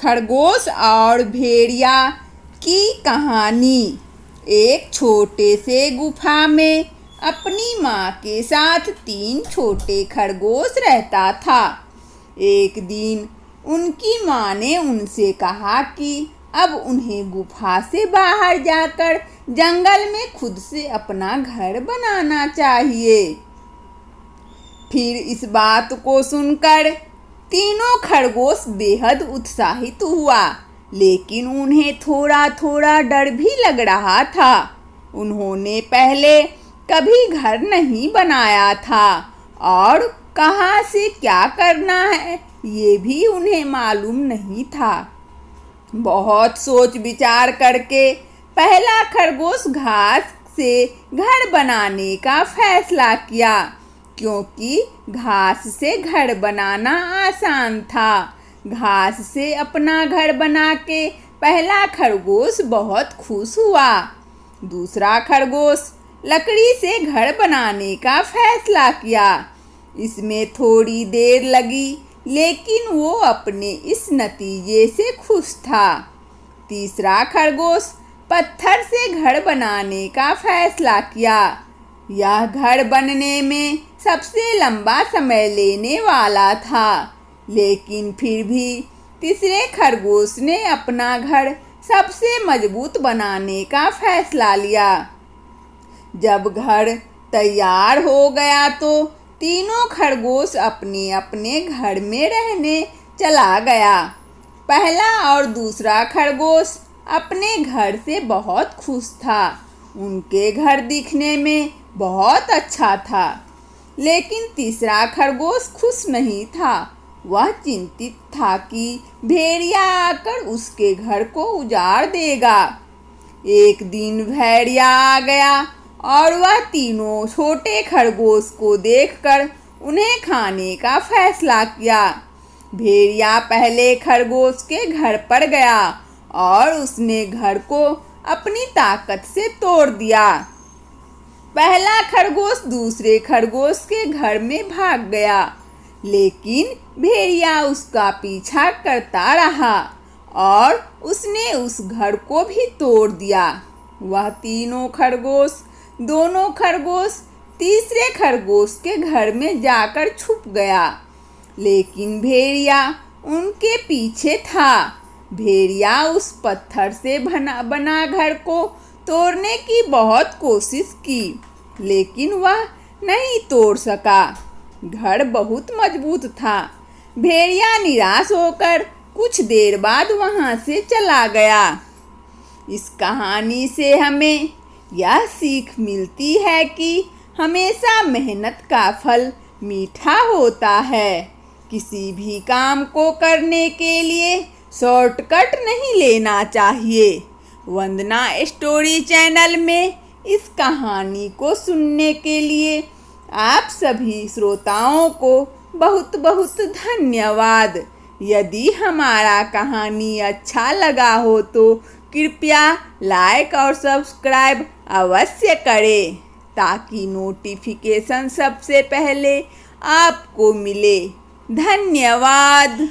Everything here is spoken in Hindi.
खरगोश और भेड़िया की कहानी। एक छोटे से गुफा में अपनी माँ के साथ 3 छोटे खरगोश रहता था। एक दिन उनकी माँ ने उनसे कहा कि अब उन्हें गुफा से बाहर जाकर जंगल में खुद से अपना घर बनाना चाहिए। फिर इस बात को सुनकर तीनों खरगोश बेहद उत्साहित हुआ, लेकिन उन्हें थोड़ा थोड़ा डर भी लग रहा था। उन्होंने पहले कभी घर नहीं बनाया था और कहाँ से क्या करना है ये भी उन्हें मालूम नहीं था। बहुत सोच विचार करके पहला खरगोश घास से घर बनाने का फैसला किया, क्योंकि घास से घर बनाना आसान था। घास से अपना घर बना के पहला खरगोश बहुत खुश हुआ। दूसरा खरगोश लकड़ी से घर बनाने का फैसला किया। इसमें थोड़ी देर लगी, लेकिन वो अपने इस नतीजे से खुश था। तीसरा खरगोश पत्थर से घर बनाने का फैसला किया। यह घर बनने में सबसे लंबा समय लेने वाला था, लेकिन फिर भी तीसरे खरगोश ने अपना घर सबसे मजबूत बनाने का फैसला लिया। जब घर तैयार हो गया तो तीनों खरगोश अपने अपने घर में रहने चला गया। पहला और दूसरा खरगोश अपने घर से बहुत खुश था। उनके घर दिखने में बहुत अच्छा था, लेकिन तीसरा खरगोश खुश नहीं था। वह चिंतित था कि भेड़िया आकर उसके घर को उजाड़ देगा। एक दिन भेड़िया आ गया और वह तीनों छोटे खरगोश को देखकर उन्हें खाने का फैसला किया। भेड़िया पहले खरगोश के घर पर गया और उसने घर को अपनी ताकत से तोड़ दिया। पहला खरगोश दूसरे खरगोश के घर में भाग गया, लेकिन भेड़िया उसका पीछा करता रहा और उसने उस घर को भी तोड़ दिया। वह तीनों खरगोश दोनों खरगोश तीसरे खरगोश के घर में जाकर छुप गया, लेकिन भेड़िया उनके पीछे था। भेड़िया उस पत्थर से बना घर को तोड़ने की बहुत कोशिश की, लेकिन वह नहीं तोड़ सका। घर बहुत मजबूत था। भेड़िया निराश होकर कुछ देर बाद वहां से चला गया। इस कहानी से हमें यह सीख मिलती है कि हमेशा मेहनत का फल मीठा होता है। किसी भी काम को करने के लिए शॉर्टकट नहीं लेना चाहिए। वंदना स्टोरी चैनल में इस कहानी को सुनने के लिए आप सभी श्रोताओं को बहुत बहुत धन्यवाद। यदि हमारा कहानी अच्छा लगा हो तो कृपया लाइक और सब्सक्राइब अवश्य करें, ताकि नोटिफिकेशन सबसे पहले आपको मिले। धन्यवाद।